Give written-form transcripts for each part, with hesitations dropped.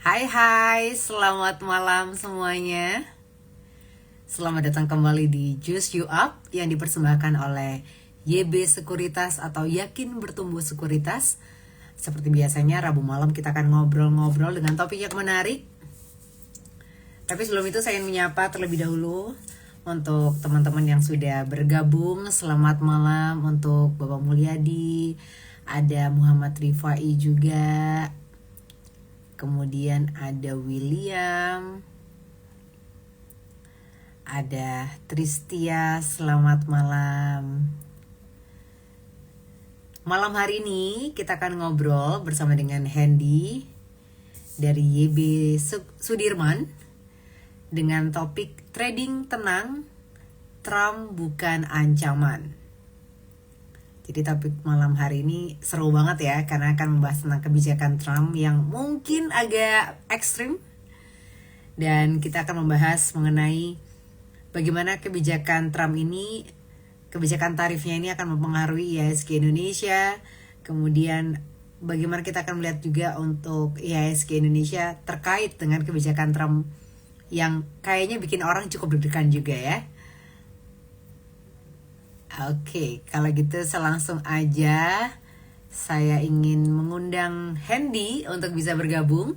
Hai hai, selamat malam semuanya. Selamat datang kembali di Juice You Up yang dipersembahkan oleh YB Sekuritas atau Yakin Bertumbuh Sekuritas. Seperti biasanya Rabu malam kita akan ngobrol-ngobrol dengan topik yang menarik. Tapi sebelum itu saya ingin menyapa terlebih dahulu untuk teman-teman yang sudah bergabung. Selamat malam untuk Bapak Mulyadi, ada Muhammad Rifai juga. Kemudian ada William, ada Tristia, selamat malam. Malam hari ini kita akan ngobrol bersama dengan Hendy dari YB Sudirman dengan topik trading tenang, Trump bukan ancaman. Jadi topik malam hari ini seru banget ya, karena akan membahas tentang kebijakan Trump yang mungkin agak ekstrim. Dan kita akan membahas mengenai bagaimana kebijakan Trump ini, kebijakan tarifnya ini akan mempengaruhi IHSG Indonesia. Kemudian bagaimana kita akan melihat juga untuk IHSG Indonesia terkait dengan kebijakan Trump yang kayaknya bikin orang cukup deg-degan juga ya. Oke, kalau gitu langsung aja saya ingin mengundang Hendy untuk bisa bergabung.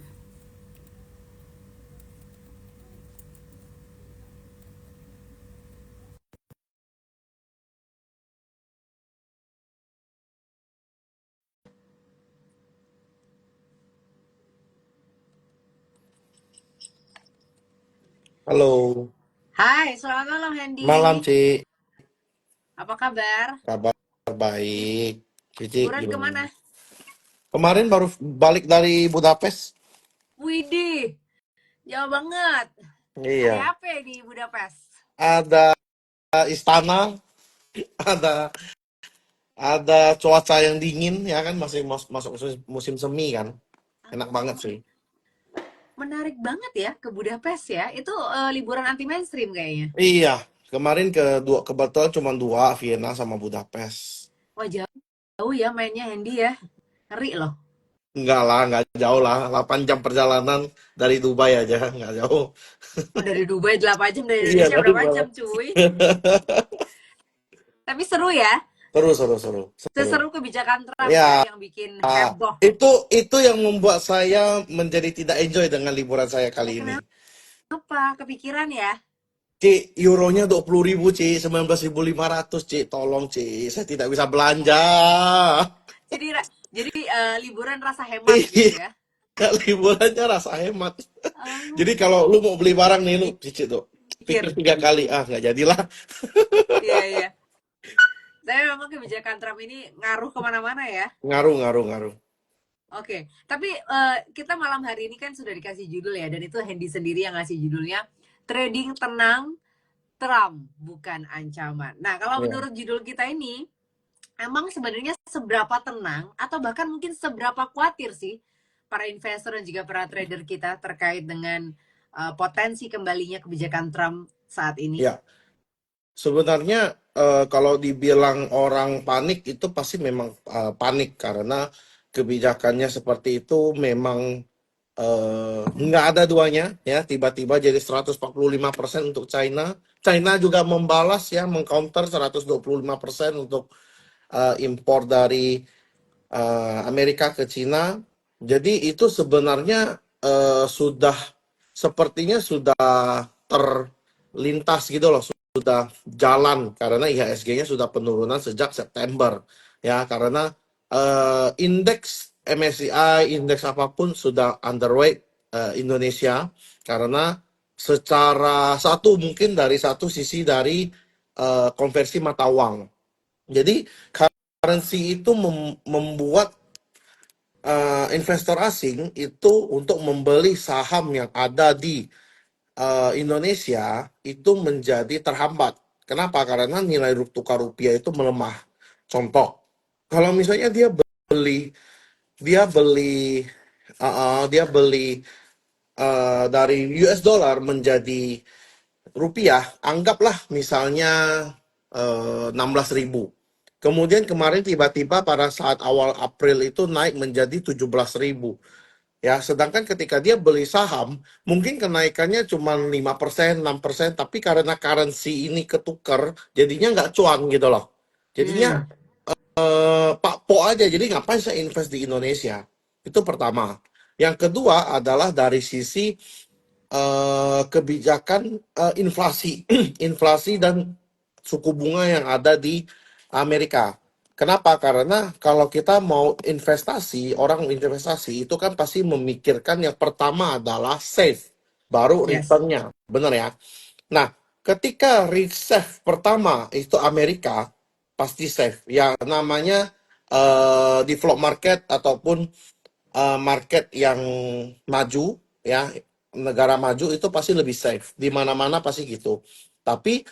Halo, Hai, selamat malam malam Hendy. Ci. Apa kabar? Kabar baik. Cici Liburan gimana? kemana? Kemarin baru balik dari Budapest. Widih, jauh banget. Ada Iya, apa ya di Budapest? ada istana, ada ada cuaca yang dingin ya kan, masih masuk musim semi kan. Enak banget Oh, sih. menarik banget ya ke Budapest ya. Itu liburan anti mainstream kayaknya. Iya, kemarin kebetulan cuma dua, Vienna sama Budapest. Wah, jauh ya mainnya Hendy ya. Ngeri loh. Enggak lah, enggak jauh lah. 8 jam perjalanan dari Dubai aja, enggak jauh. Oh, dari Dubai 8 jam, dari Iya, Indonesia dari berapa Dubai. jam cuy? Tapi seru ya. Seru, seru, seru, seru. Seseru kebijakan Trump ya Ya, yang bikin heboh. itu yang membuat saya menjadi tidak enjoy dengan liburan saya Eh, kali ini. kenapa? Kepikiran ya? Ci, euronya 20.000, Ci, 19.500, Ci. Tolong, Ci, saya tidak bisa belanja. Jadi liburan rasa hemat gitu Iya, ya. liburannya rasa hemat. Oh, Jadi kalau lu mau beli barang nih, lu, Cici tuh, pikir mikir. 3 kali. Ah, nggak jadilah. Iya, iya. Tapi memang kebijakan Trump ini ngaruh kemana-mana ya. Ngaruh, ngaruh, ngaruh. Oke, tapi kita malam hari ini kan sudah dikasih judul ya, dan itu Hendy sendiri yang ngasih judulnya Trading Tenang, Trump Bukan Ancaman. Nah, kalau Ya. menurut judul kita ini, emang sebenarnya seberapa tenang atau bahkan mungkin seberapa khawatir sih para investor dan juga para trader kita terkait dengan potensi kembalinya kebijakan Trump saat ini? Ya, sebenarnya kalau dibilang orang panik itu pasti memang panik karena kebijakannya seperti itu memang nggak ada duanya ya, tiba-tiba jadi 145% untuk China. China juga membalas ya, mengcounter 125% untuk impor dari Amerika ke Cina. Jadi itu sebenarnya sudah sepertinya sudah terlintas gitu loh, sudah jalan karena IHSG-nya sudah penurunan sejak September ya, karena indeks MSCI, indeks apapun sudah underweight Indonesia karena secara satu mungkin dari satu sisi dari konversi mata uang. Jadi currency itu membuat investor asing itu untuk membeli saham yang ada di Indonesia itu menjadi terhambat. Kenapa? Karena nilai tukar rupiah itu melemah. Contoh, kalau misalnya beli dia beli dia beli dari US dollar menjadi rupiah, anggaplah misalnya 16.000. Kemudian kemarin tiba-tiba pada saat awal April itu naik menjadi 17.000. Ya, sedangkan ketika dia beli saham, mungkin kenaikannya cuma 5%, 6%, tapi karena currency ini ketukar, jadinya nggak cuan gitu loh. Jadinya Hmm, Pak Po aja, jadi ngapain saya invest di Indonesia? Itu pertama. Yang kedua adalah dari sisi kebijakan inflasi, inflasi dan suku bunga yang ada di Amerika. Kenapa? Karena kalau kita mau investasi, orang investasi itu kan pasti memikirkan yang pertama adalah safe, baru yes. returnnya, benar ya? Nah, ketika reserve pertama itu Amerika, pasti safe. Ya, namanya develop market ataupun market yang maju, ya, negara maju itu pasti lebih safe. Di mana-mana pasti gitu. Tapi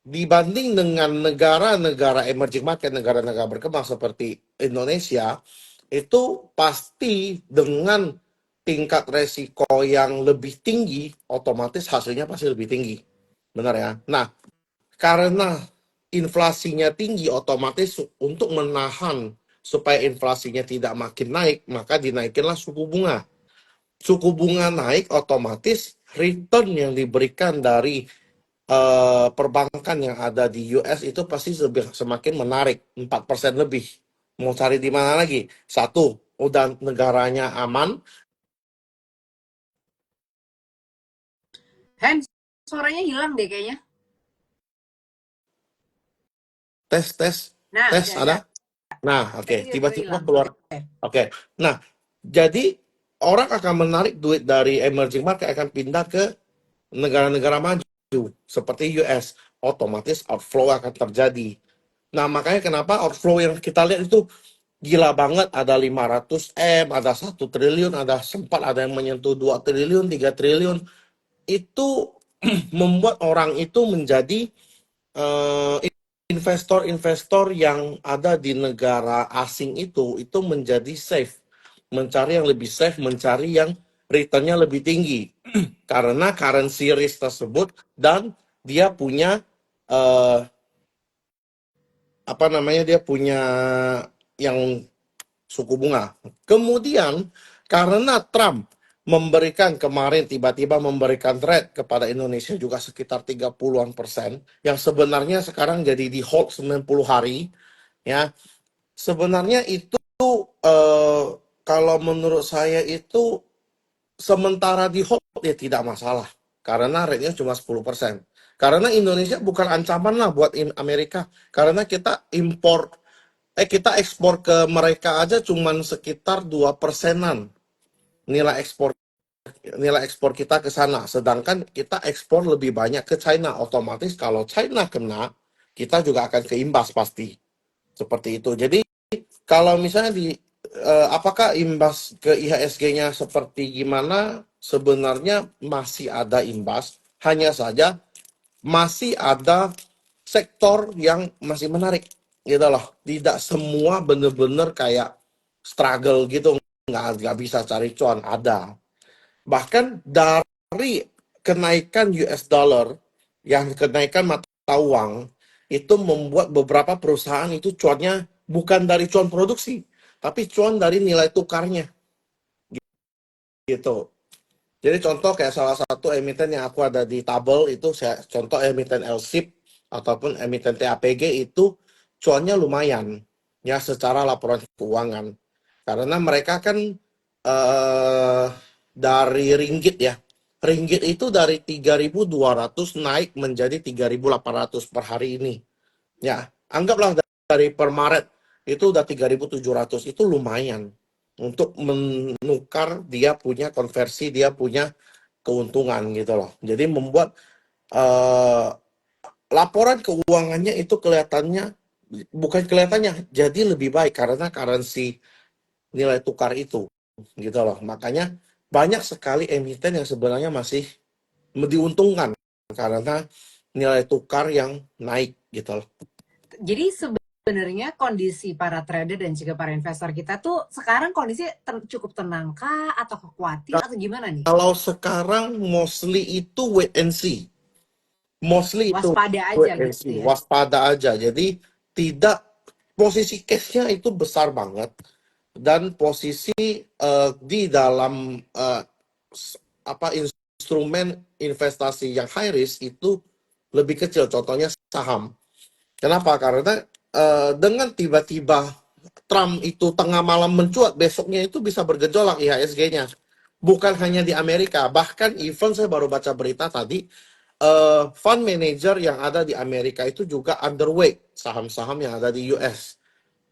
dibanding dengan negara-negara emerging market, negara-negara berkembang seperti Indonesia, itu pasti dengan tingkat resiko yang lebih tinggi, otomatis hasilnya pasti lebih tinggi. Benar ya? Nah, karena inflasinya tinggi, otomatis untuk menahan supaya inflasinya tidak makin naik, maka dinaikinlah suku bunga. Suku bunga naik, otomatis return yang diberikan dari perbankan yang ada di US itu pasti semakin menarik, 4% lebih. Mau cari di mana lagi? Satu, udah negaranya aman. Hand, suaranya hilang deh kayaknya. Tes, tes, Nah, tes, ada. ada? Nah, oke. Tadi tiba-tiba Tiba-tiba hilang. keluar. Oke. Oke. Nah, jadi orang akan menarik duit dari emerging market akan pindah ke negara-negara maju seperti US. Otomatis outflow akan terjadi. Nah, makanya kenapa outflow yang kita lihat itu gila banget, ada 500 M, ada 1 triliun, ada sempat ada yang menyentuh 2 triliun, 3 triliun. Itu membuat orang itu menjadi eh, investor-investor yang ada di negara asing itu menjadi safe, mencari yang lebih safe, mencari yang returnnya lebih tinggi karena currency risk tersebut dan dia punya eh, apa namanya, dia punya yang suku bunga. Kemudian karena Trump memberikan kemarin tiba-tiba memberikan rate kepada Indonesia juga sekitar 30-an persen yang sebenarnya sekarang jadi di hold 90 hari, ya. Sebenarnya itu eh, kalau menurut saya itu sementara di hold ya tidak masalah karena rate-nya cuma 10%. Karena Indonesia bukan ancaman lah buat Amerika karena kita ekspor ke mereka aja cuman sekitar 2%-an nilai ekspor nilai ekspor kita ke sana. Sedangkan kita ekspor lebih banyak ke China. Otomatis kalau China kena, kita juga akan keimbas pasti. Seperti itu. Jadi kalau misalnya apakah imbas ke IHSG-nya seperti gimana? Sebenarnya masih ada imbas, hanya saja masih ada sektor yang masih menarik gitu loh. Tidak semua bener-bener kayak struggle gitu, nggak bisa cari cuan, ada. Bahkan dari kenaikan US dollar, yang kenaikan mata uang, itu membuat beberapa perusahaan itu cuannya bukan dari cuan produksi, tapi cuan dari nilai tukarnya gitu. Jadi contoh kayak salah satu emiten yang aku ada di tabel itu, saya contoh emiten LSIP ataupun emiten TAPG itu cuannya lumayan ya secara laporan keuangan. Karena mereka kan dari ringgit ya. Ringgit itu dari 3.200 naik menjadi 3.800 per hari ini. Ya, anggaplah dari per Maret itu udah 3.700, itu lumayan untuk menukar, dia punya konversi, dia punya keuntungan gitu loh. Jadi membuat eh, laporan keuangannya itu kelihatannya, bukan kelihatannya, jadi lebih baik karena currency nilai tukar itu gitu loh. Makanya banyak sekali emiten yang sebenarnya masih diuntungkan karena nilai tukar yang naik gitu loh. Jadi sebenarnya kondisi para trader dan juga para investor kita tuh sekarang kondisi cukup tenang kah atau khawatir atau gimana nih? Kalau sekarang mostly itu wait and see. Mostly itu Waspada aja wait and gitu see. ya. Waspada aja. Jadi tidak, posisi cashnya itu besar banget. dan posisi di dalam instrumen investasi yang high risk itu lebih kecil. Contohnya saham. Kenapa? Karena dengan tiba-tiba Trump itu tengah malam mencuat, besoknya itu bisa bergejolak IHSG-nya. Bukan hanya di Amerika, bahkan even saya baru baca berita tadi, fund manager yang ada di Amerika itu juga underweight saham-saham yang ada di US.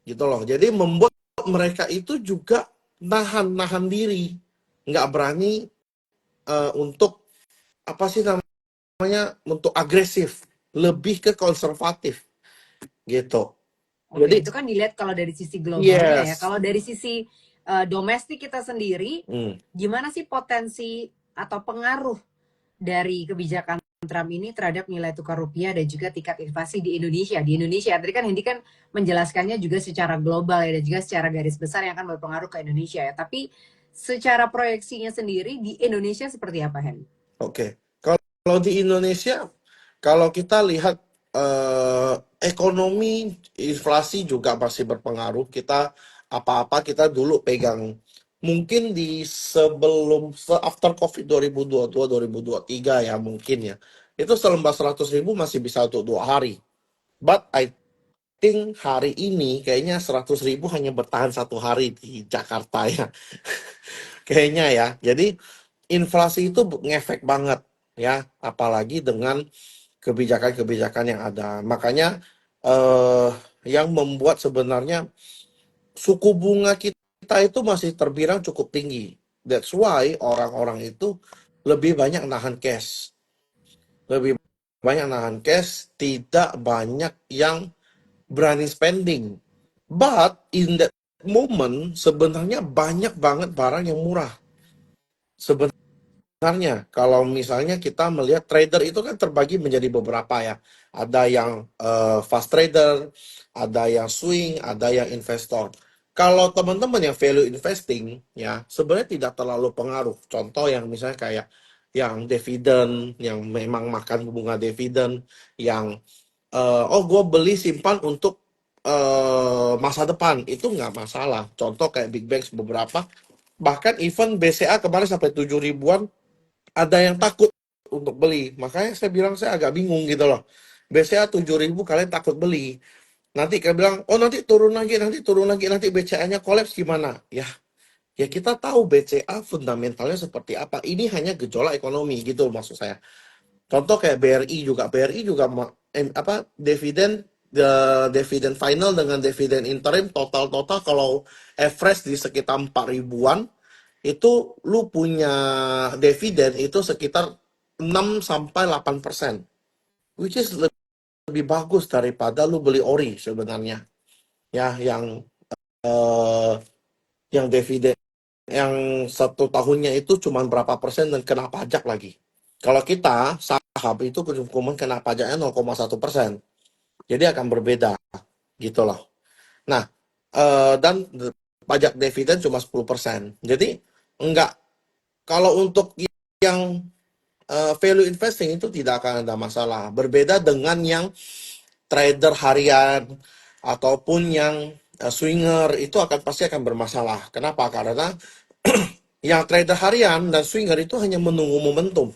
Gitu loh. Jadi membuat mereka itu juga nahan diri, nggak berani untuk apa sih namanya, untuk agresif, lebih ke konservatif gitu. Oke, Jadi itu kan dilihat kalau dari sisi globalnya ya. yes. Kalau dari sisi domestik kita sendiri, Hmm. gimana sih potensi atau pengaruh dari kebijakan Trump ini terhadap nilai tukar rupiah dan juga tingkat inflasi di Indonesia? Di Indonesia, tadi kan Hendy kan menjelaskannya juga secara global ya, dan juga secara garis besar yang akan berpengaruh ke Indonesia ya. Tapi secara proyeksinya sendiri di Indonesia seperti apa, Hen? Oke. Kalau di Indonesia, kalau kita lihat ekonomi, inflasi juga masih berpengaruh. Kita apa-apa kita dulu pegang. Mungkin di sebelum after COVID 2022 2023 ya mungkin ya. Itu selembah 100.000 masih bisa untuk 2 hari. But I think hari ini kayaknya 100.000 hanya bertahan 1 hari di Jakarta ya. Kayaknya ya. Jadi inflasi itu ngefek banget ya, apalagi dengan kebijakan-kebijakan yang ada. Makanya yang membuat sebenarnya suku bunga kita itu masih terbilang cukup tinggi. That's why orang-orang itu lebih banyak nahan cash. Lebih banyak nahan cash, tidak banyak yang berani spending. But in that moment sebenarnya banyak banget barang yang murah. Sebenarnya kalau misalnya kita melihat trader itu kan terbagi menjadi beberapa ya. Ada yang fast trader, ada yang swing, ada yang investor. Kalau teman-teman yang value investing ya sebenarnya tidak terlalu pengaruh. Contoh yang misalnya kayak yang dividen, yang memang makan bunga dividen, yang oh gue beli simpan untuk masa depan, itu nggak masalah. Contoh kayak Big Banks beberapa, bahkan even BCA kemarin sampai 7 ribuan, ada yang takut untuk beli. Makanya saya bilang saya agak bingung gitu loh. BCA 7.000 kalian takut beli. Nanti kalian bilang, oh nanti turun lagi, nanti BCA-nya kolaps gimana? Ya kita tahu BCA fundamentalnya seperti apa. Ini hanya gejolak ekonomi gitu maksud saya. Contoh kayak BRI juga dividen, dividen final dengan dividen interim total kalau average di sekitar 4 ribuan, itu lu punya dividen itu sekitar 6 sampai 8%, which is lebih bagus daripada lu beli ori sebenarnya. Ya, eh, yang dividen yang 1 tahunnya itu cuma berapa persen dan kena pajak lagi. Kalau kita saham itu cuma kena pajaknya 0,1%. Jadi akan berbeda gitu loh. Nah, dan pajak dividen cuma 10%. Jadi enggak, kalau untuk yang value investing itu tidak akan ada masalah. Berbeda dengan yang trader harian ataupun yang swinger, itu pasti akan bermasalah. Kenapa? Karena yang trader harian dan swinger itu hanya menunggu momentum.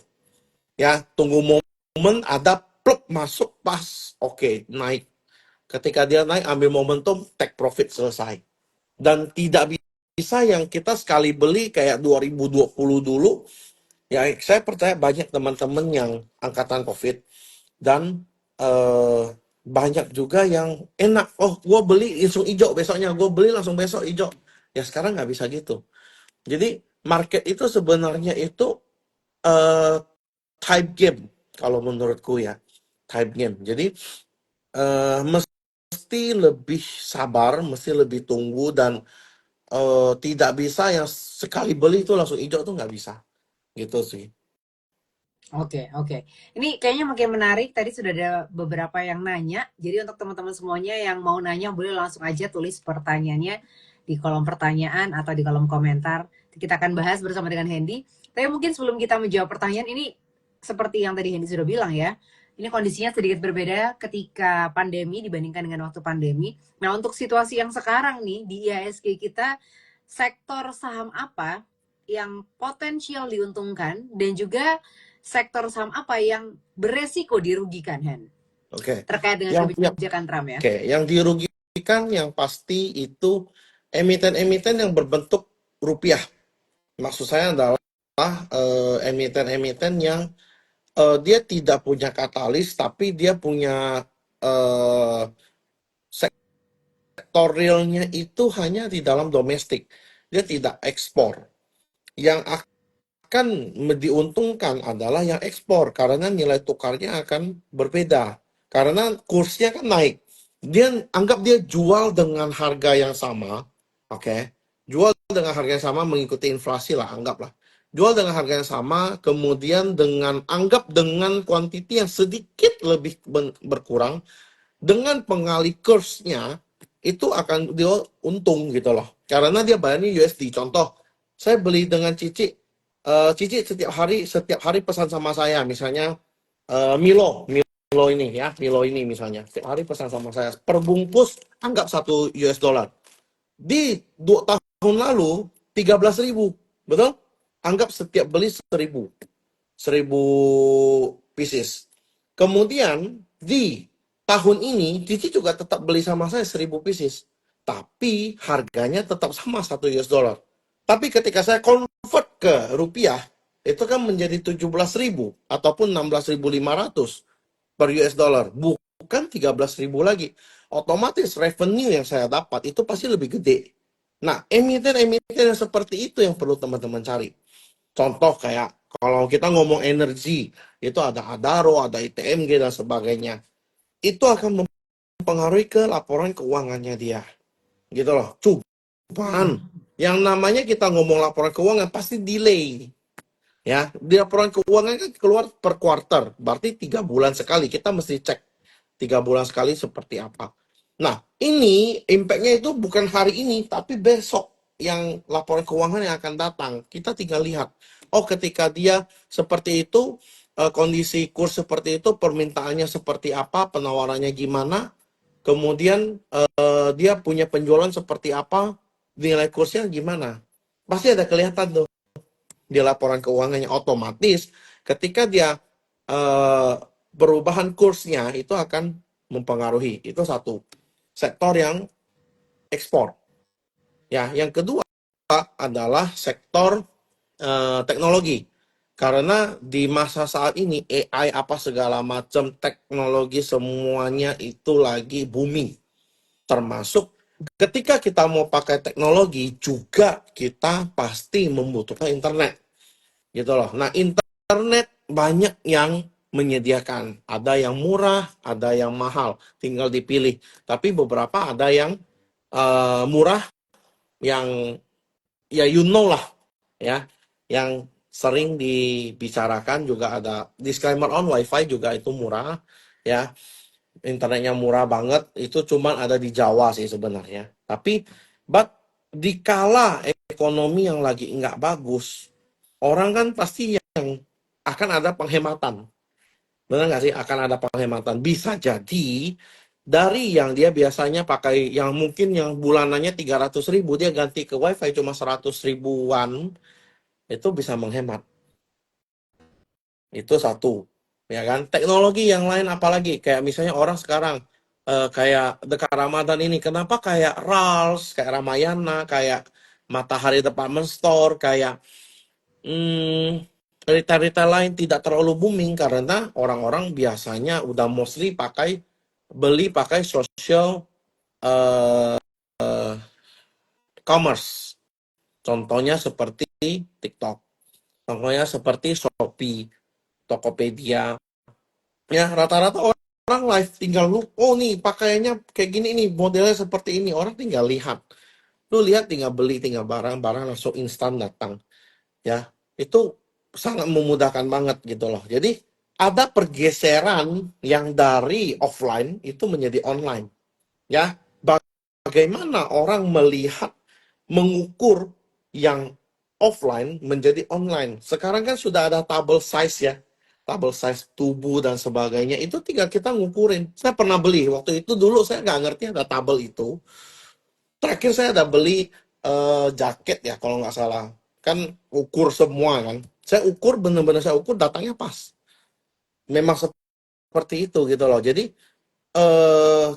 Ya, tunggu momen ada pluk masuk pas, oke, naik. Ketika dia naik, ambil momentum, take profit, selesai. Dan tidak bisa yang kita sekali beli kayak 2020 dulu. Ya, saya percaya banyak teman-teman yang angkatan COVID dan banyak juga yang enak. Oh, gue beli langsung hijau, besoknya gue beli langsung besok hijau. Ya sekarang nggak bisa gitu. Jadi market itu sebenarnya itu type game kalau menurutku ya, type game. Jadi mesti lebih sabar, mesti lebih tunggu, dan tidak bisa yang sekali beli itu langsung hijau tuh nggak bisa. Gitu sih. Oke, oke. Ini kayaknya makin menarik. Tadi sudah ada beberapa yang nanya. Jadi untuk teman-teman semuanya yang mau nanya, boleh langsung aja tulis pertanyaannya di kolom pertanyaan atau di kolom komentar. Kita akan bahas bersama dengan Hendy. Tapi mungkin sebelum kita menjawab pertanyaan ini, seperti yang tadi Hendy sudah bilang ya, ini kondisinya sedikit berbeda ketika pandemi dibandingkan dengan waktu pandemi. Nah, untuk situasi yang sekarang nih di IHSG kita, sektor saham apa yang potensial diuntungkan dan juga sektor saham apa yang beresiko dirugikan, Hen? Oke. Terkait dengan Yang kebijakan Trump ya. Oke, yang dirugikan yang pasti itu emiten-emiten yang berbentuk rupiah. Maksud saya adalah emiten-emiten yang dia tidak punya katalis, tapi dia punya eh, sektor realnya itu hanya di dalam domestik. Dia tidak ekspor. Yang akan diuntungkan adalah yang ekspor karena nilai tukarnya akan berbeda. Karena kursnya kan naik. Dia anggap dia jual dengan harga yang sama, oke? Jual dengan harga yang sama mengikuti inflasi lah, anggaplah. Jual dengan harga yang sama, kemudian anggap dengan kuantiti yang sedikit lebih berkurang, dengan pengali kursnya itu akan dia untung gitu loh. Karena dia bayarnya USD. Contoh, saya beli dengan Cici, Cici setiap hari pesan sama saya, misalnya Milo ini ya, Milo ini misalnya, setiap hari pesan sama saya perbungkus anggap 1 US dollar. Di 2 tahun lalu 13.000, betul? Anggap setiap beli 1.000 pieces. Kemudian di tahun ini Cici juga tetap beli sama saya 1.000 pieces. Tapi harganya tetap sama 1 US dollar. Tapi ketika saya convert ke rupiah, itu kan menjadi 17.000 ataupun 16.500 per US dollar. Bukan 13.000 lagi. Otomatis revenue yang saya dapat itu pasti lebih gede. Nah, emiten-emiten yang seperti itu yang perlu teman-teman cari. Contoh kayak kalau kita ngomong energi, itu ada Adaro, ada ITMG dan sebagainya. Itu akan mempengaruhi ke laporan keuangannya dia. Gitu loh. Cuman yang namanya kita ngomong laporan keuangan pasti delay. Ya, di laporan keuangan kan keluar per quarter, berarti 3 bulan sekali. Kita mesti cek 3 bulan sekali seperti apa. Nah, ini impact-nya itu bukan hari ini, tapi besok yang laporan keuangan yang akan datang. Kita tinggal lihat. Oh, ketika dia seperti itu, kondisi kurs seperti itu, permintaannya seperti apa, penawarannya gimana, kemudian dia punya penjualan seperti apa, nilai kursnya gimana. Pasti ada kelihatan tuh di laporan keuangannya. Otomatis ketika dia eh, perubahan kursnya itu akan mempengaruhi. Itu satu sektor yang ekspor. Ya, yang kedua adalah sektor teknologi. Karena di masa saat ini AI apa segala macam teknologi semuanya itu lagi booming. Termasuk ketika kita mau pakai teknologi juga kita pasti membutuhkan internet. Gitu loh. Nah, internet banyak yang menyediakan. Ada yang murah, ada yang mahal. Tinggal dipilih. Tapi beberapa ada yang murah, yang ya you know lah ya, yang sering dibicarakan. Juga ada disclaimer on wifi juga itu murah ya, internetnya murah banget. Itu cuman ada di Jawa sih sebenarnya. Tapi but dikala ekonomi yang lagi nggak bagus, orang kan pasti yang akan ada penghematan. Benar nggak sih? Akan ada penghematan. Bisa jadi dari yang dia biasanya pakai, yang mungkin yang bulanannya 300.000, dia ganti ke wifi cuma 100 ribuan, itu bisa menghemat. Itu satu. Ya kan? Teknologi yang lain apalagi? Kayak misalnya orang sekarang, kayak dekat Ramadan ini, kenapa kayak Rals, kayak Ramayana, kayak Matahari Department Store, kayak retail-retail lain tidak terlalu booming karena orang-orang biasanya udah mostly beli pakai social eh, commerce. Contohnya seperti TikTok, contohnya seperti Shopee, Tokopedia. Ya, rata-rata orang live tinggal lu, oh nih pakaiannya kayak gini nih, modelnya seperti ini. Orang tinggal lihat. Lu lihat, tinggal beli, tinggal barang-barang langsung instan datang. Ya, itu sangat memudahkan banget gitu loh. Jadi ada pergeseran yang dari offline itu menjadi online. Ya, bagaimana orang melihat, mengukur yang offline menjadi online. Sekarang kan sudah ada tabel size ya, tabel size tubuh dan sebagainya. Itu tinggal kita ngukurin. Saya pernah beli waktu itu, dulu saya nggak ngerti ada tabel itu. Terakhir saya ada beli jaket ya kalau nggak salah. Kan ukur semua kan. Saya ukur bener-bener saya ukur datangnya pas. Memang seperti itu gitu loh. Jadi eh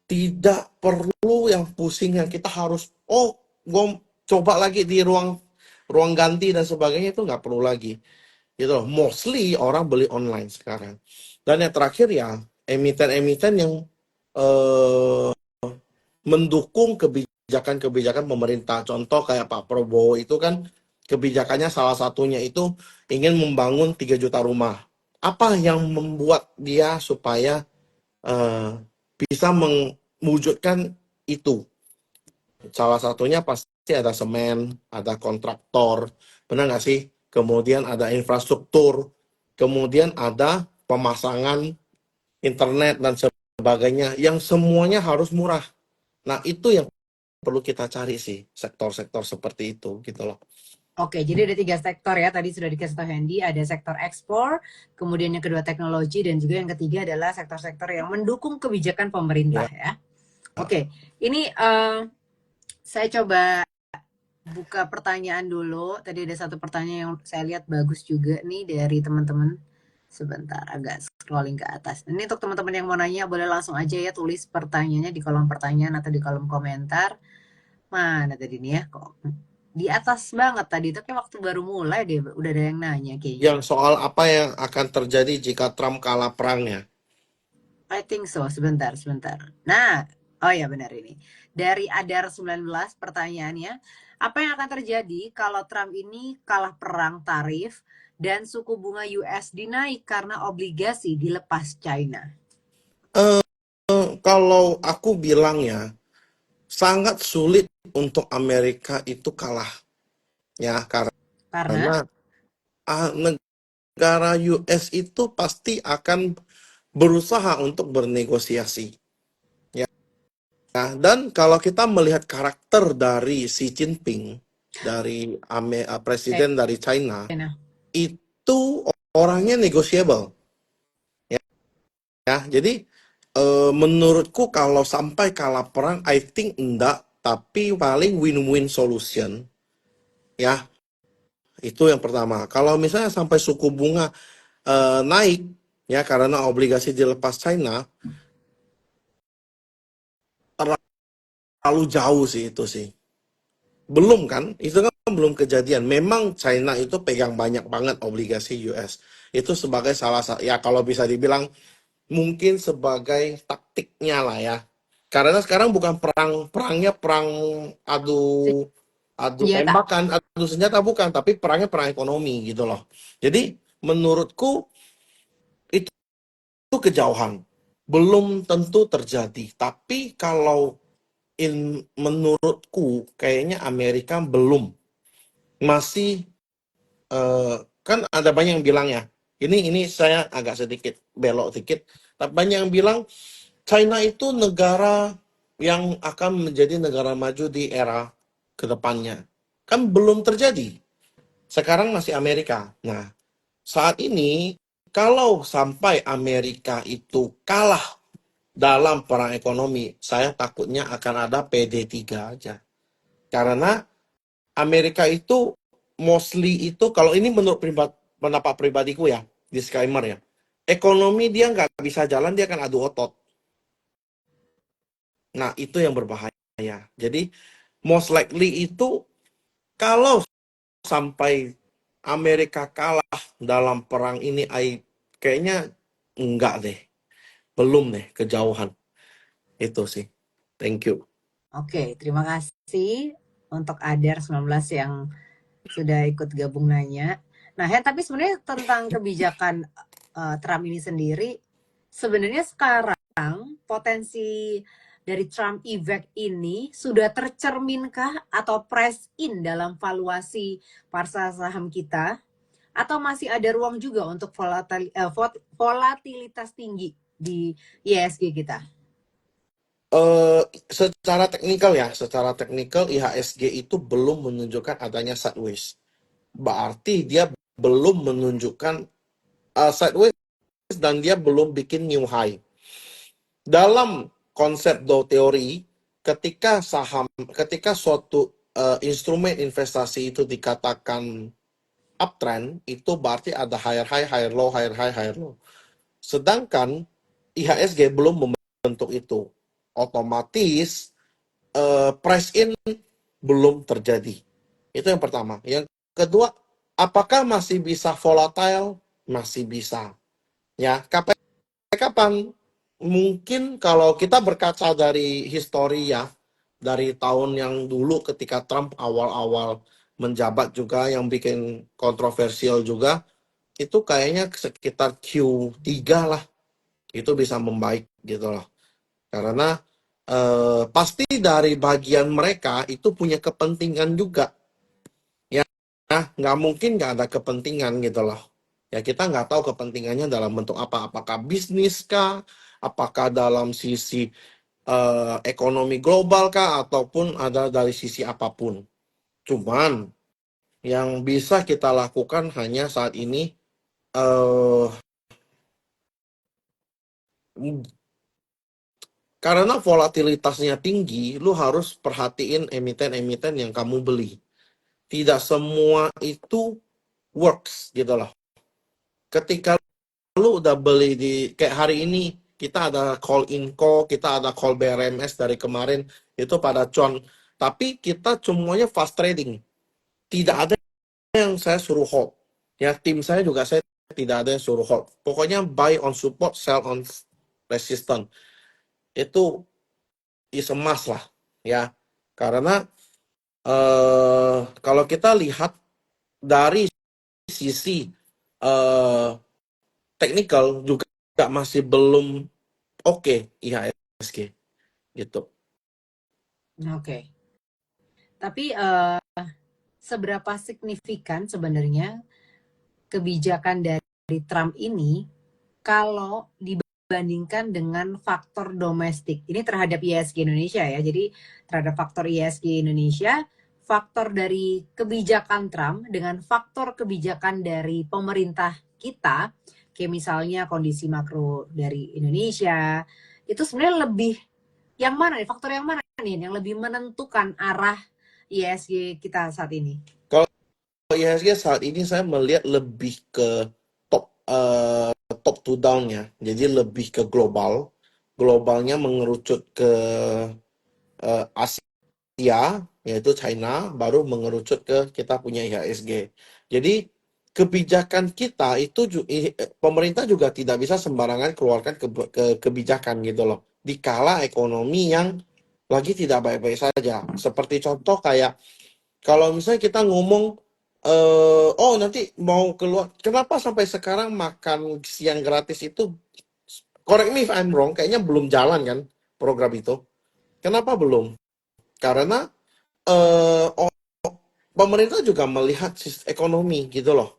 tidak perlu yang pusing yang kita harus gue coba lagi di ruang ruang ganti dan sebagainya itu nggak perlu lagi gitu loh. Mostly orang beli online sekarang. Dan yang terakhir ya emiten-emiten yang eh mendukung kebijakan-kebijakan pemerintah. Contoh kayak Pak Prabowo itu kan kebijakannya salah satunya itu ingin membangun 3 juta rumah. Apa yang membuat dia supaya eh, bisa mewujudkan itu? Salah satunya pasti ada semen, ada kontraktor, benar nggak sih? Kemudian ada infrastruktur, kemudian ada pemasangan internet dan sebagainya yang semuanya harus murah. Nah, itu yang perlu kita cari sih, sektor-sektor seperti itu gitu loh. Oke, jadi ada 3 sektor ya. Tadi sudah dikasih tahu Hendy, ada sektor ekspor, kemudian yang kedua teknologi, dan juga yang ketiga adalah sektor-sektor yang mendukung kebijakan pemerintah Ya, ya. Oke, ini saya coba buka pertanyaan dulu. Tadi ada satu pertanyaan yang saya lihat bagus juga nih dari teman-teman. Sebentar, agak scrolling ke atas. Ini untuk teman-teman yang mau nanya, boleh langsung aja ya tulis pertanyaannya di kolom pertanyaan atau di kolom komentar. Mana tadi nih ya? Kok di atas banget tadi itu kayak waktu baru mulai deh udah ada yang nanya kayaknya. yang soal apa yang akan terjadi jika Trump kalah perangnya. I think so. Sebentar, sebentar. Nah, oh ya benar ini. Dari Adar 19 pertanyaannya, apa yang akan terjadi kalau Trump ini kalah perang tarif dan suku bunga USD naik karena obligasi dilepas China? Kalau aku bilang ya, sangat sulit untuk Amerika itu kalah ya Karena karena negara US itu pasti akan berusaha untuk bernegosiasi. Ya. Dan kalau kita melihat karakter dari Xi Jinping, dari presiden dari China, China. itu orangnya negotiable. Ya, jadi menurutku kalau sampai kalah perang, I think enggak, tapi paling win-win solution. Ya, itu yang pertama. Kalau misalnya sampai suku bunga naik, ya karena obligasi dilepas China, terlalu jauh sih itu sih. Belum kan? Itu kan belum kejadian. Memang China itu pegang banyak banget obligasi US. Itu sebagai salah satu, ya kalau bisa dibilang mungkin sebagai taktiknya lah ya. Karena sekarang bukan perangnya perang adu adu Senjata. tembakan, adu senjata bukan, tapi perangnya perang ekonomi gitu loh. Jadi menurutku itu kejauhan. Belum tentu terjadi. Tapi kalau menurutku kayaknya Amerika belum, masih kan ada banyak yang bilang ya. Ini saya agak sedikit belok dikit. Tapi banyak yang bilang China itu negara yang akan menjadi negara maju di era kedepannya. Kan belum terjadi. Sekarang masih Amerika. Nah, saat ini kalau sampai Amerika itu kalah dalam perang ekonomi, saya takutnya akan ada PD3 aja. Karena Amerika itu mostly itu, kalau ini menurut pendapat pribadiku ya, disclaimer ya, ekonomi dia nggak bisa jalan, dia akan adu otot. Nah, itu yang berbahaya. Jadi, most likely itu kalau sampai Amerika kalah dalam perang ini, kayaknya enggak deh. Belum deh, kejauhan. Itu sih. Thank you. Oke, terima kasih untuk Adar 19 yang sudah ikut gabung nanya. Nah, ya, tapi sebenarnya tentang kebijakan Trump ini sendiri, sebenarnya sekarang potensi dari Trump effect ini sudah tercerminkah atau price in dalam valuasi pasar saham kita? Atau masih ada ruang juga untuk volatilitas tinggi di IHSG kita? Secara teknikal IHSG itu belum menunjukkan adanya sideways. Berarti dia belum menunjukkan sideways dan dia belum bikin new high. Dalam konsep Dow teori, ketika suatu instrumen investasi itu dikatakan uptrend, itu berarti ada higher high, higher low, higher high, higher low. Sedangkan IHSG belum membentuk itu. Otomatis price in belum terjadi. Itu yang pertama. Yang kedua, apakah masih bisa volatile? Masih bisa. Ya, kapan? Mungkin kalau kita berkaca dari histori ya, dari tahun yang dulu ketika Trump awal-awal menjabat juga, yang bikin kontroversial juga, itu kayaknya sekitar Q3 lah, itu bisa membaik gitu loh. Karena pasti dari bagian mereka itu punya kepentingan juga. Ya, nggak mungkin nggak ada kepentingan gitu loh. Ya kita nggak tahu kepentingannya dalam bentuk apa. Apakah bisnis kah? Apakah dalam sisi ekonomi global kah? Ataupun ada dari sisi apapun. Cuman yang bisa kita lakukan hanya saat ini eh karena volatilitasnya tinggi, lu harus perhatiin emiten-emiten yang kamu beli. Tidak semua itu works gitu loh. Ketika lu udah beli di kayak hari ini, kita ada call Inco, kita ada call BRMS dari kemarin, itu pada con. Tapi kita semuanya fast trading. Tidak ada yang saya suruh hold. Ya, tim saya juga saya tidak ada yang suruh hold. Pokoknya buy on support, sell on resistance. Itu is a must lah. Ya, karena kalau kita lihat dari sisi technical juga masih belum oke IHSG gitu. Oke. Tapi seberapa signifikan sebenarnya kebijakan dari Trump ini kalau dibandingkan dengan faktor domestik ini terhadap ISG Indonesia ya. Jadi terhadap faktor ISG Indonesia, faktor dari kebijakan Trump dengan faktor kebijakan dari pemerintah kita, kayak misalnya kondisi makro dari Indonesia, itu sebenarnya lebih yang mana nih? Faktor yang mana nih yang lebih menentukan arah ISG kita saat ini? Kalau IHSG saat ini saya melihat lebih ke top to down-nya. Jadi lebih ke global. Globalnya mengerucut ke Asia, yaitu China, baru mengerucut ke kita punya IHSG. Jadi kebijakan kita itu pemerintah juga tidak bisa sembarangan keluarkan kebijakan gitu loh. Dikala ekonomi yang lagi tidak baik-baik saja. Seperti contoh kayak kalau misalnya kita ngomong oh nanti mau keluar, kenapa sampai sekarang makan siang gratis itu, correct me if I'm wrong, kayaknya belum jalan kan program itu. Kenapa belum? Karena oh, pemerintah juga melihat ekonomi gitu loh.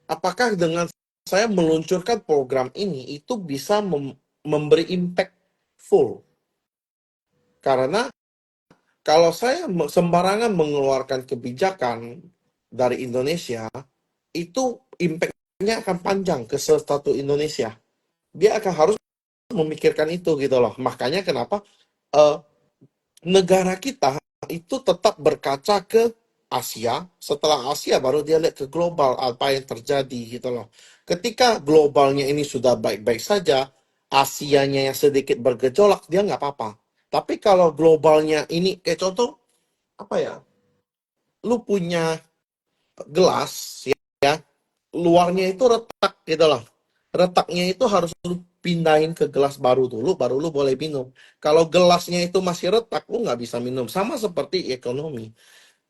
Apakah dengan saya meluncurkan program ini itu bisa memberi impact full? Karena kalau saya sembarangan mengeluarkan kebijakan dari Indonesia, itu impact-nya akan panjang ke satu Indonesia. Dia akan harus memikirkan itu gitu loh. Makanya kenapa eh, negara kita itu tetap berkaca ke Asia, setelah Asia baru dia lihat ke global apa yang terjadi gitu loh. Ketika globalnya ini sudah baik-baik saja, Asianya yang sedikit bergejolak, dia nggak apa-apa. Tapi kalau globalnya ini, kayak contoh, apa ya, lu punya gelas, ya, luarnya itu retak gitu loh. Retaknya itu harus lu pindahin ke gelas baru dulu, baru lu boleh minum. Kalau gelasnya itu masih retak, lu nggak bisa minum. Sama seperti ekonomi.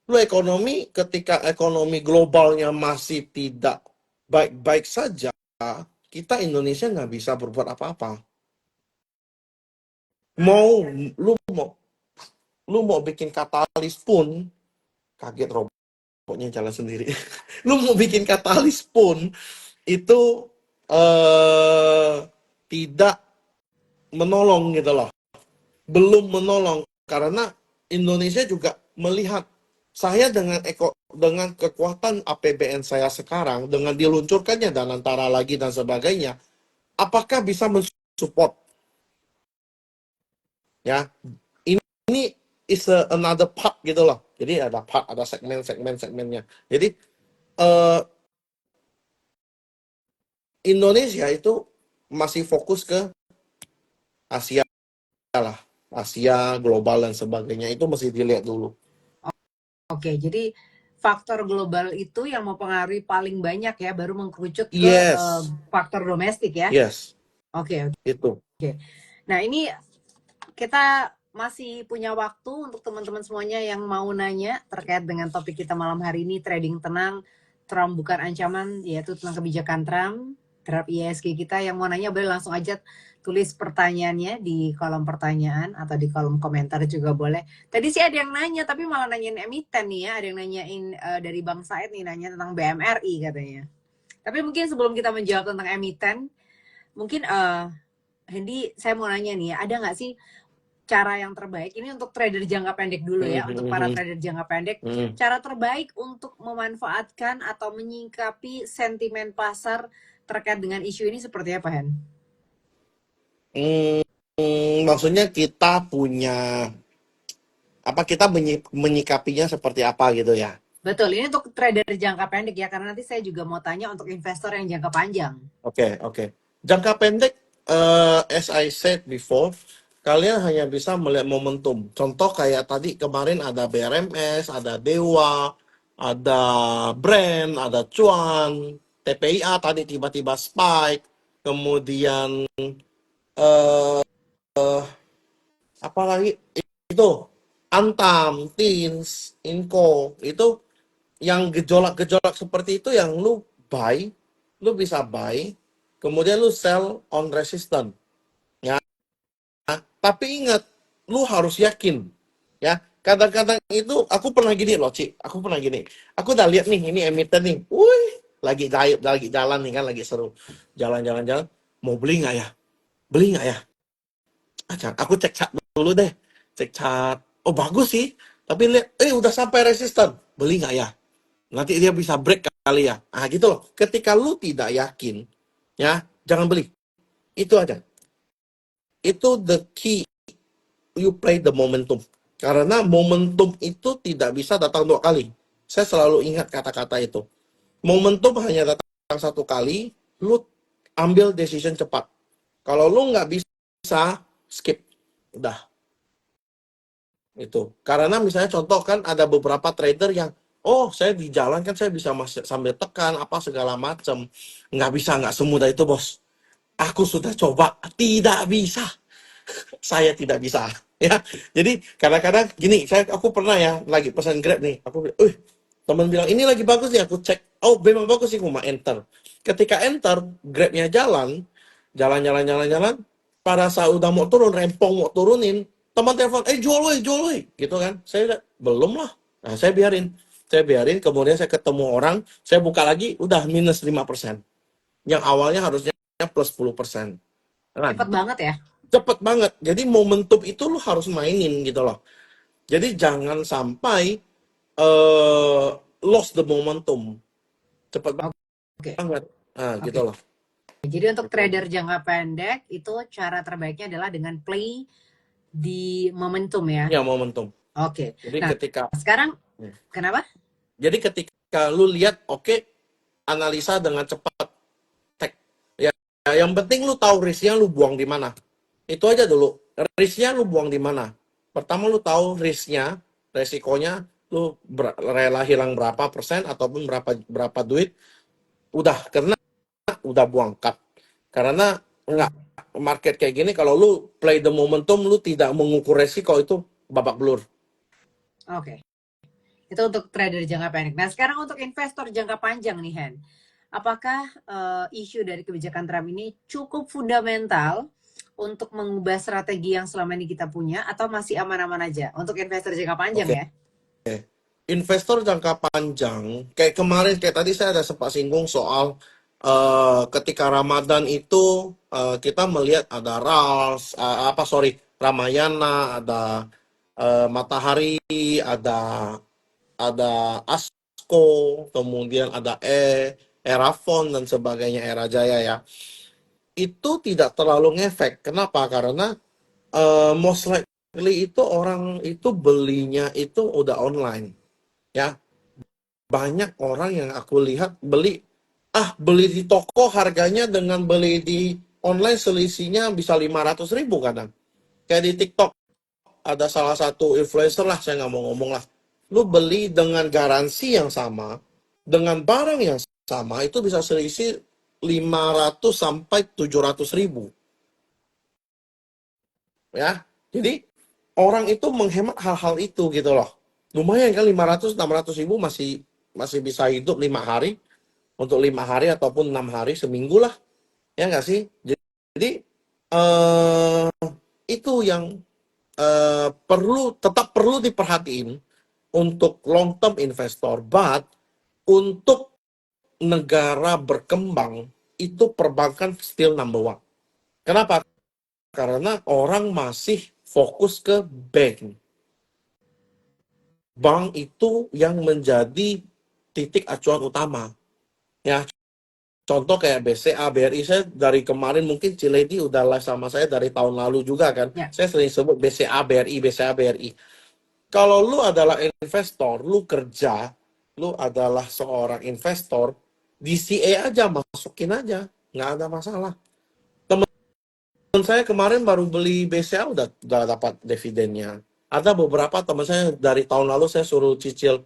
Lu ekonomi, ketika ekonomi globalnya masih tidak baik-baik saja, kita Indonesia nggak bisa berbuat apa-apa. Mau lu mau lu mau bikin katalis pun, kaget robotnya jalan sendiri. Lu mau bikin katalis pun itu tidak menolong gitu loh. Belum menolong karena Indonesia juga melihat saya dengan kekuatan APBN saya sekarang, dengan diluncurkannya dan antara lagi dan sebagainya, apakah bisa mensupport ya, ini is another part gitu loh. Jadi ada part, ada segmennya. Jadi eh, Indonesia itu masih fokus ke Asia lah, Asia, global dan sebagainya itu mesti dilihat dulu. Oke, jadi faktor global itu yang mempengaruhi paling banyak ya, baru mengkerucut ke Yes, faktor domestik ya. yes, Oke, itu. oke. Nah, ini kita masih punya waktu untuk teman-teman semuanya yang mau nanya terkait dengan topik kita malam hari ini, trading tenang, Trump bukan ancaman, yaitu tentang kebijakan Trump terhadap ISG kita. Yang mau nanya boleh langsung aja tulis pertanyaannya di kolom pertanyaan atau di kolom komentar juga boleh. Tadi sih ada yang nanya, tapi malah nanyain emiten nih ya. Ada yang nanyain dari Bang Said nih, nanya tentang BMRI katanya. Tapi mungkin sebelum kita menjawab tentang emiten, mungkin Hendy, saya mau nanya nih, ada nggak sih cara yang terbaik ini untuk trader jangka pendek dulu ya, untuk para trader jangka pendek, cara terbaik untuk memanfaatkan atau menyikapi sentimen pasar terkait dengan isu ini seperti apa, Hen? Maksudnya kita punya apa, kita menyikapinya seperti apa gitu ya. Betul, ini untuk trader jangka pendek ya, karena nanti saya juga mau tanya untuk investor yang jangka panjang. Oke. Jangka pendek, as I said before, kalian hanya bisa melihat momentum. Contoh kayak tadi kemarin ada BRMS, ada Dewa, ada Brand, ada Cuan, TPIA tadi tiba-tiba spike, kemudian eh apalagi itu Antam, Tins, Inco, itu yang gejolak-gejolak seperti itu yang lu bisa buy, kemudian lu sell on resistance. Ya, tapi ingat, lu harus yakin. Ya, kadang-kadang itu aku pernah gini loh, Ci. Aku pernah gini. Aku udah lihat nih, ini emiten nih. Wih, lagi jalan nih kan, lagi seru. Jalan-jalan-jalan. Mau beli nggak ya? Beli nggak ya? Aku cek chart dulu deh. Cek chart. Oh, bagus sih. Tapi lihat, udah sampai resisten. Beli nggak ya? Nanti dia bisa break kali ya. Ah, gitu loh. Ketika lu tidak yakin, ya, jangan beli. Itu aja. Itu the key. You play the momentum. Karena momentum itu tidak bisa datang dua kali. Saya selalu ingat kata-kata itu. Momentum hanya datang satu kali, lu ambil decision cepat. Kalau lu nggak bisa, skip. Udah, itu. Karena misalnya contoh kan ada beberapa trader yang, oh saya di jalan kan saya bisa sambil tekan, apa segala macam. Nggak semudah itu bos. Aku sudah coba, tidak bisa, saya tidak bisa. Ya, jadi kadang-kadang gini, aku pernah ya lagi pesan Grab nih, aku bilang, teman bilang ini lagi bagus nih, aku cek, oh memang bagus sih, aku mau enter. Ketika enter, Grabnya jalan, pada saat udah mau turun, rempong mau turunin, teman telepon, jual woi, gitu kan. Saya bilang, belum lah. Nah, saya biarin, kemudian saya ketemu orang, saya buka lagi, udah minus 5%. Yang awalnya harusnya plus 10%. Kan? Cepet banget ya. Cepet banget. Jadi momentum itu lu harus mainin gitu loh. Jadi jangan sampai eh lost the momentum. Cepet Oke, banget. Nah, gitu oke. loh. Jadi untuk Gitu. trader jangka pendek itu cara terbaiknya adalah dengan play di momentum ya. Ya, momentum. Oke. Jadi Nah, ketika sekarang kenapa? jadi ketika lu lihat, oke, analisa dengan cepat. Tek. Ya, yang penting lu tahu risknya, lu buang di mana. Itu aja dulu. Risknya lu buang di mana. Pertama lu tahu risknya, resikonya, lu rela hilang berapa persen ataupun berapa berapa duit, udah karena udah buang cut. Karena enggak, market kayak gini kalau lu play the momentum, lu tidak mengukur resiko, itu babak belur. Oke. Itu untuk trader jangka pendek. Nah, sekarang untuk investor jangka panjang nih, Hen. Apakah isu dari kebijakan Trump ini cukup fundamental untuk mengubah strategi yang selama ini kita punya atau masih aman-aman aja untuk investor jangka panjang Oke. ya? Investor jangka panjang, kayak kemarin, kayak tadi saya ada sempat singgung soal ketika Ramadan itu kita melihat ada Ramayana, ada Matahari, ada Asko, kemudian ada Erafon dan sebagainya, Era Jaya ya. Itu tidak terlalu ngefek. Kenapa? Karena most likely itu orang itu belinya itu udah online, ya. Banyak orang yang aku lihat beli di toko harganya dengan beli di online selisihnya bisa 500.000 kadang. Kayak di TikTok ada salah satu influencer lah, saya nggak mau ngomong lah. Lu beli dengan garansi yang sama, dengan barang yang sama, itu bisa selisih 500 sampai 700.000, ya. Jadi orang itu menghemat hal-hal itu gitu loh. Lumayan kan 500-600 ribu masih masih bisa hidup 5 hari, untuk 5 hari ataupun 6 hari, seminggu lah, ya nggak sih? Jadi eh, itu yang tetap perlu diperhatiin untuk long term investor, but untuk negara berkembang itu perbankan still number one. Kenapa? Karena orang masih fokus ke bank. Bank itu yang menjadi titik acuan utama. Ya, contoh kayak BCA, BRI, saya dari kemarin, mungkin Ciledi udah live sama saya dari tahun lalu juga kan. Ya. Saya sering sebut BCA, BRI, BCA, BRI. Kalau lu adalah investor, lu kerja, lu adalah seorang investor, DCA aja, masukin aja, nggak ada masalah. Teman saya kemarin baru beli BCA udah dapat dividennya. Ada beberapa teman saya dari tahun lalu saya suruh cicil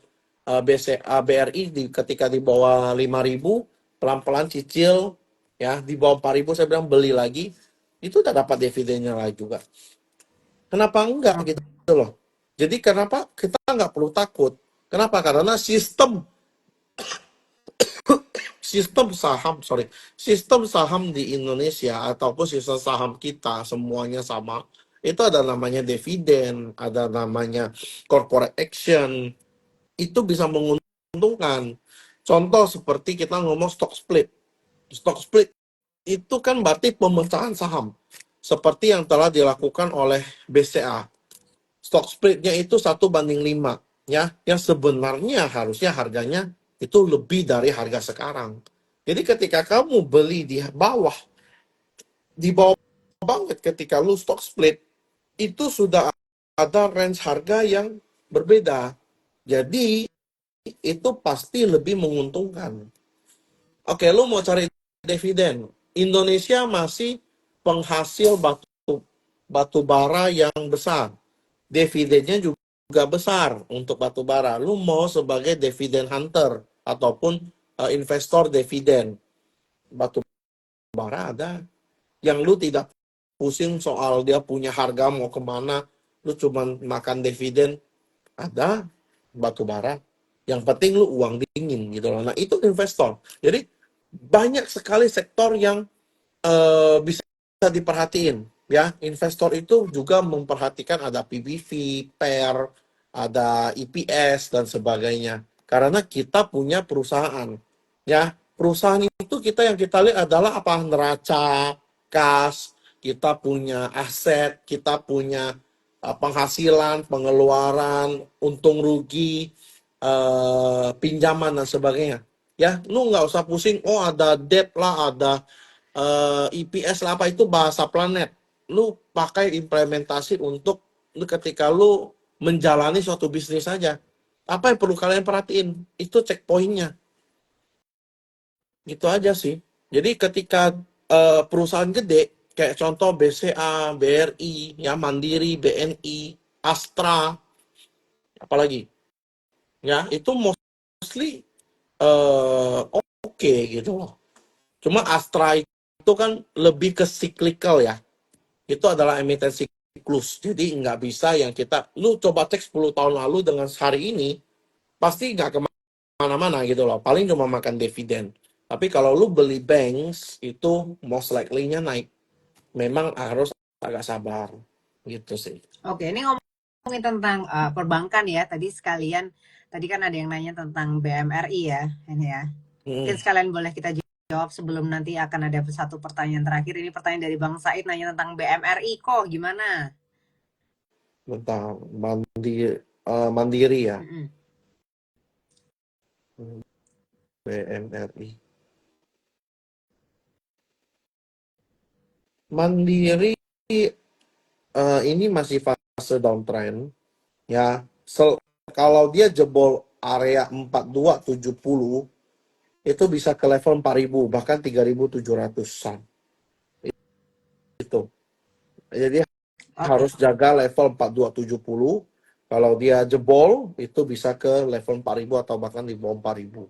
BCA, BRI ketika di bawah 5.000, pelan-pelan cicil, ya di bawah 4.000 saya bilang beli lagi, itu udah dapat dividennya lagi juga. Kenapa enggak Oke. gitu loh? Jadi kenapa kita nggak perlu takut? Kenapa? Karena sistem saham di Indonesia ataupun sistem saham kita semuanya sama. Itu ada namanya dividen, ada namanya corporate action. Itu bisa menguntungkan. Contoh seperti kita ngomong stock split. Stock split itu kan berarti pemecahan saham. Seperti yang telah dilakukan oleh BCA. Stock splitnya itu 1:5, ya, yang sebenarnya harusnya harganya itu lebih dari harga sekarang. Jadi ketika kamu beli di bawah banget, ketika lu stock split itu sudah ada range harga yang berbeda. Jadi itu pasti lebih menguntungkan. Oke, lu mau cari dividen. Indonesia masih penghasil batu bara yang besar. Dividennya juga besar untuk batu bara. Lu mau sebagai dividen hunter ataupun investor dividen, batu bara ada. Yang lu tidak pusing soal dia punya harga mau kemana, lu cuman makan dividen, ada batu bara. Yang penting lu uang dingin gitu loh. Nah itu investor. Jadi banyak sekali sektor yang bisa diperhatiin, ya. Investor itu juga memperhatikan ada PBV, PER, ada EPS dan sebagainya. Karena kita punya perusahaan, ya. Perusahaan itu yang kita lihat adalah apa? Neraca, kas, kita punya aset, kita punya penghasilan, pengeluaran, untung rugi, pinjaman dan sebagainya. Ya, lu nggak usah pusing. Oh ada debt lah, ada EPS lah, apa itu bahasa planet. Lu pakai implementasi untuk ketika lu menjalani suatu bisnis saja. Apa yang perlu kalian perhatiin? Itu checkpointnya. Gitu aja sih. Jadi ketika perusahaan gede, kayak contoh BCA, BRI, ya Mandiri, BNI, Astra, apalagi, ya itu mostly oke gitu loh. Cuma Astra itu kan lebih ke cyclical ya. Itu adalah emiten siklus. Jadi nggak bisa yang lu coba cek 10 tahun lalu dengan hari ini, pasti nggak kemana-mana gitu loh. Paling cuma makan dividen. Tapi kalau lu beli banks, itu most likely-nya naik. Memang harus agak sabar. Gitu sih. Oke, ini ngomongin tentang perbankan ya. Tadi kan ada yang nanya tentang BMRI ya, ini ya. Mungkin Hmm, sekalian boleh kita jawab sebelum nanti akan ada satu pertanyaan terakhir. Ini pertanyaan dari Bang Said nanya tentang BMRI kok gimana? tentang mandiri ya. Mm-mm. Hmm, BMRI. Mandiri ini masih fase downtrend, ya, kalau dia jebol area 4270 itu bisa ke level 4000 bahkan 3700-an itu. Jadi Oke. harus jaga level 4270. Kalau dia jebol itu bisa ke level 4000 atau bahkan di bawah 4000.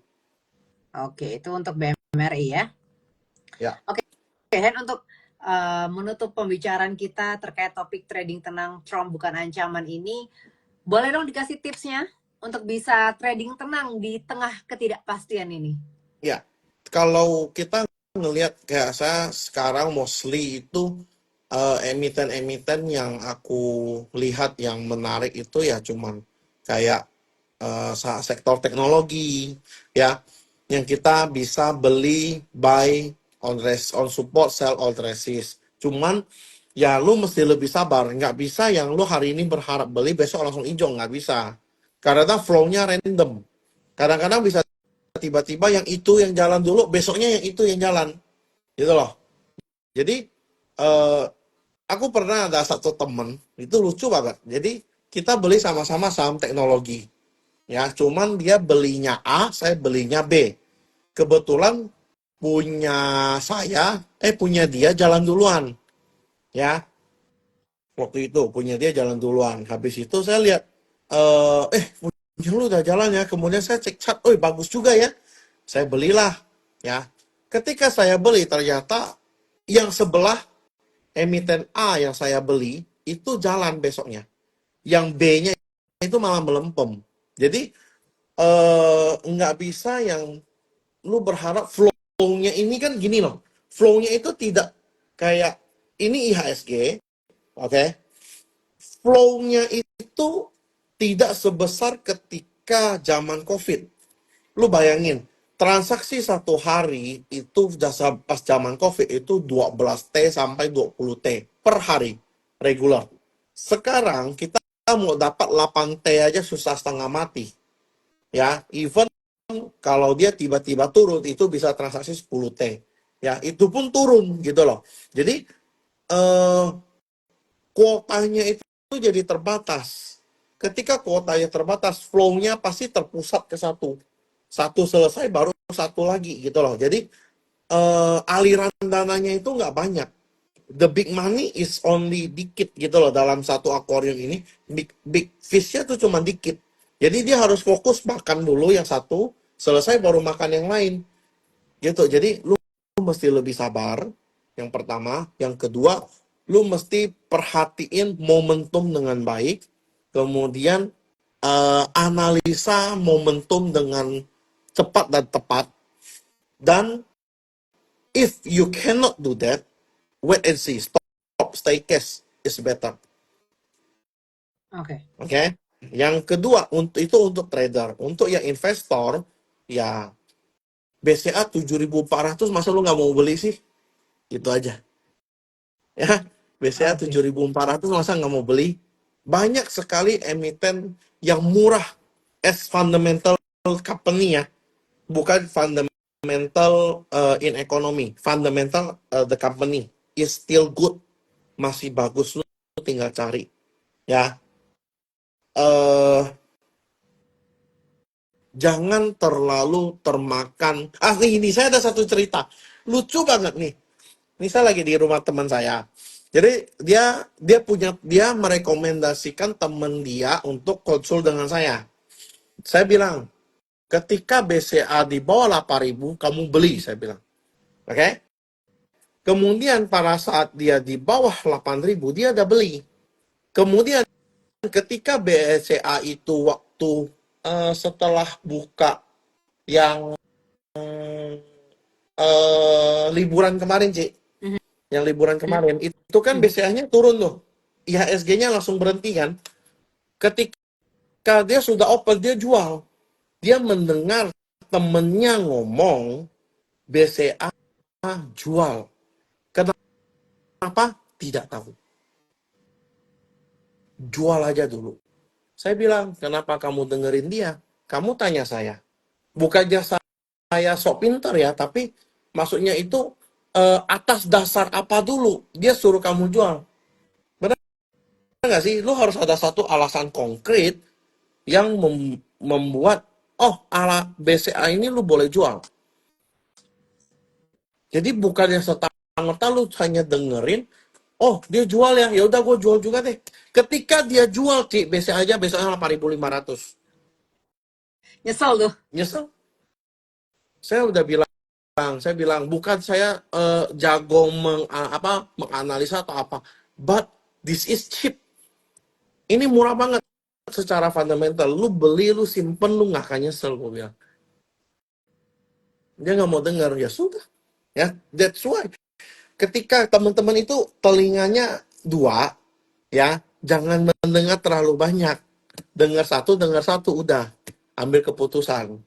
Oke, itu untuk BMRI ya. Ya. Oke, Hen, untuk menutup pembicaraan kita terkait topik trading tenang, Trump bukan ancaman ini, boleh dong dikasih tipsnya untuk bisa trading tenang di tengah ketidakpastian ini? Ya, kalau kita ngelihat kayak saya sekarang mostly itu emiten-emiten yang aku lihat yang menarik itu ya cuman kayak sektor teknologi ya, yang kita bisa beli buy on support, sell on resist. Cuman ya lu mesti lebih sabar, nggak bisa yang lu hari ini berharap beli besok langsung hijau, nggak bisa. Karena flow-nya random. Kadang-kadang bisa tiba-tiba yang itu yang jalan dulu, besoknya yang itu yang jalan, gitu loh. Jadi eh, aku pernah ada satu temen itu lucu banget. Jadi kita beli sama-sama saham teknologi, ya. Cuman dia belinya A, saya belinya B. Kebetulan punya punya dia jalan duluan, ya. Waktu itu punya dia jalan duluan. Habis itu saya lihat, punya lu udah jalan ya. Kemudian saya cek chart, oh bagus juga ya. Saya belilah, ya. Ketika saya beli ternyata yang sebelah emiten A yang saya beli itu jalan besoknya. Yang B-nya itu malah melempem. Jadi nggak bisa yang lu berharap flow-nya ini kan gini loh. Flow-nya itu tidak kayak ini IHSG, oke? Flow-nya itu tidak sebesar ketika zaman COVID. Lu bayangin, transaksi satu hari itu jasa pas zaman COVID itu 12T sampai 20T per hari regular. Sekarang kita mau dapat 8T aja susah setengah mati. Ya, even kalau dia tiba-tiba turun itu bisa transaksi 10T. Ya, itu pun turun gitu loh. Jadi eh kuotanya itu jadi terbatas. Ketika kuotanya terbatas, flow-nya pasti terpusat ke satu. Satu selesai baru satu lagi gitu loh. Jadi aliran dananya itu nggak banyak. The big money is only dikit gitu loh dalam satu akuarium ini. Big fish-nya tuh cuma dikit. Jadi dia harus fokus makan dulu yang satu, selesai baru makan yang lain. Gitu. Jadi lu mesti lebih sabar. Yang pertama, yang kedua, lu mesti perhatiin momentum dengan baik. Kemudian analisa momentum dengan cepat dan tepat. Dan if you cannot do that, wait and see. Stop, stay cash is better. Oke. Oke. Yang kedua, itu untuk trader. Untuk yang investor, ya BCA 7.400 masa lu nggak mau beli sih? Gitu aja. Ya, BCA Oke. 7.400 masa nggak mau beli? Banyak sekali emiten yang murah as fundamental company ya. Bukan fundamental in economy. Fundamental the company is still good. Masih bagus, lu tinggal cari. Ya, jangan terlalu termakan. Ini saya ada satu cerita lucu banget nih. Ini saya lagi di rumah teman saya. Jadi dia merekomendasikan teman dia untuk konsul dengan saya. Saya bilang, ketika BCA di bawah 8.000 kamu beli, saya bilang. Oke? Kemudian pada saat dia di bawah 8.000 dia udah beli. Kemudian ketika BCA itu waktu setelah buka yang liburan kemarin, Ci. Mhm. Yang liburan kemarin, itu kan Mhm. BCA-nya turun tuh. IHSG-nya langsung berhenti kan. Ketika dia sudah open, dia jual. Dia mendengar temennya ngomong, BCA jual. Kenapa? Tidak tahu. Jual aja dulu. Saya bilang, kenapa kamu dengerin dia? Kamu tanya saya. Bukannya saya sok pintar ya, tapi maksudnya itu atas dasar apa dulu dia suruh kamu jual. Benar nggak sih? Lu harus ada satu alasan konkret yang membuat, oh, ala BCA ini lu boleh jual. Jadi bukannya serta-merta lu hanya dengerin, oh dia jual ya, ya udah gue jual juga deh. Ketika dia jual, Ci, BCA aja besoknya 8.500. Nyesel tuh. Nyesel. Saya udah bilang bukan saya jago menganalisa atau apa, but this is cheap. Ini murah banget secara fundamental. Lu beli, lu simpen, lu nggak akan nyesel, gue bilang. Dia nggak mau dengar, ya sudah. Ya, that's why. Ketika teman-teman itu telinganya dua, ya, jangan mendengar terlalu banyak. Dengar satu, udah. Ambil keputusan.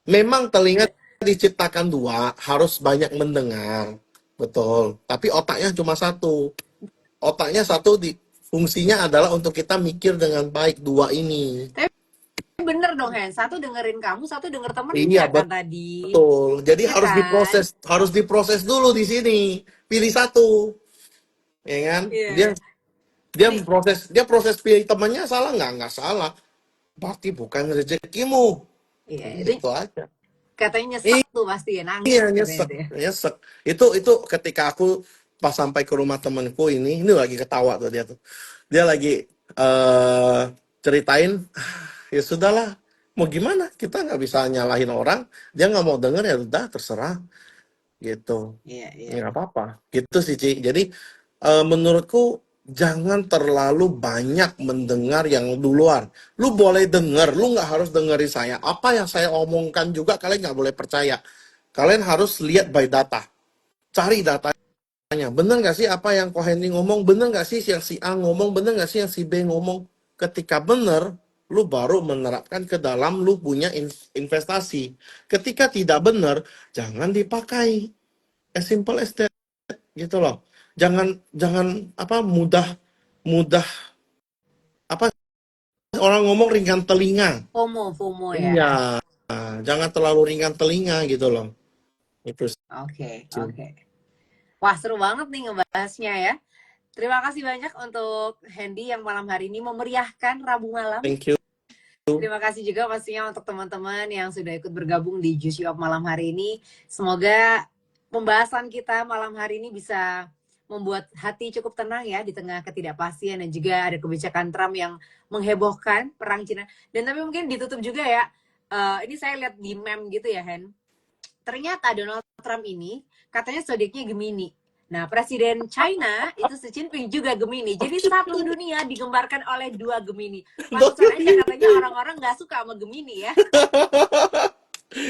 Memang telinga diciptakan dua, harus banyak mendengar. Betul. Tapi otaknya cuma satu. Otaknya satu fungsinya adalah untuk kita mikir dengan baik, dua ini. Tapi bener dong, Hen. Satu dengerin kamu, satu denger temennya Iya, kan tadi. betul. Jadi Iya harus kan? diproses dulu di sini. Pilih satu, ya kan? Dia Iya. dia Nih, proses pilih temannya salah nggak? Nggak salah. Berarti bukan rezekimu. iya, ini Gitu aja. katanya nyesek tuh pasti ya, Iya, nangis katanya nyesek, dia. nyesek. Itu ketika aku pas sampai ke rumah temanku ini lagi ketawa tuh dia tuh. Dia lagi eh ceritain, ya sudahlah, mau gimana? Kita nggak bisa nyalahin orang. Dia nggak mau denger, ya udah terserah gitu. Iya, Ya iya. nggak apa-apa. Gitu sih, Ci. Jadi menurutku jangan terlalu banyak mendengar yang duluan. Lu boleh denger, lu nggak harus dengerin saya. Apa yang saya omongkan juga kalian nggak boleh percaya. Kalian harus lihat by data. Cari datanya. Bener nggak sih apa yang Ko Hendy ngomong? Bener nggak sih yang si A ngomong? Bener nggak sih yang si B ngomong? Ketika bener, lu baru menerapkan ke dalam lu punya investasi. Ketika tidak bener, jangan dipakai. As simple as that, gitu loh. Jangan jangan apa mudah mudah apa orang ngomong ringan telinga. FOMO, FOMO ya. Iya, jangan terlalu ringan telinga gitu loh. Itu Oke, sih. oke. Wah, seru banget nih ngebahasnya ya. Terima kasih banyak untuk Hendy yang malam hari ini memeriahkan Rabu malam. Thank you. Terima kasih juga pastinya untuk teman-teman yang sudah ikut bergabung di Juicy Up malam hari ini. Semoga pembahasan kita malam hari ini bisa membuat hati cukup tenang ya di tengah ketidakpastian dan juga ada kebijakan Trump yang menghebohkan perang Cina. Dan tapi mungkin ditutup juga ya. Ini saya lihat di meme gitu ya, Hen. Ternyata Donald Trump ini katanya zodiaknya Gemini. Nah, Presiden China itu Xi Jinping juga Gemini. Jadi satu dunia digembarkan oleh dua Gemini. Pantesan aja katanya orang-orang nggak suka sama Gemini ya.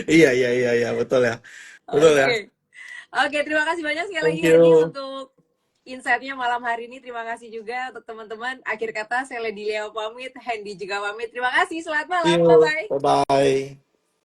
Iya, iya, iya, iya, betul ya. Betul ya. Oke. Oke, terima kasih banyak sekali lagi Thank Hendy you. untuk insight-nya malam hari ini. Terima kasih juga untuk teman-teman. Akhir kata saya Lady Leo pamit, Hendy juga pamit. Terima kasih, selamat See malam. you. Bye-bye. Bye-bye.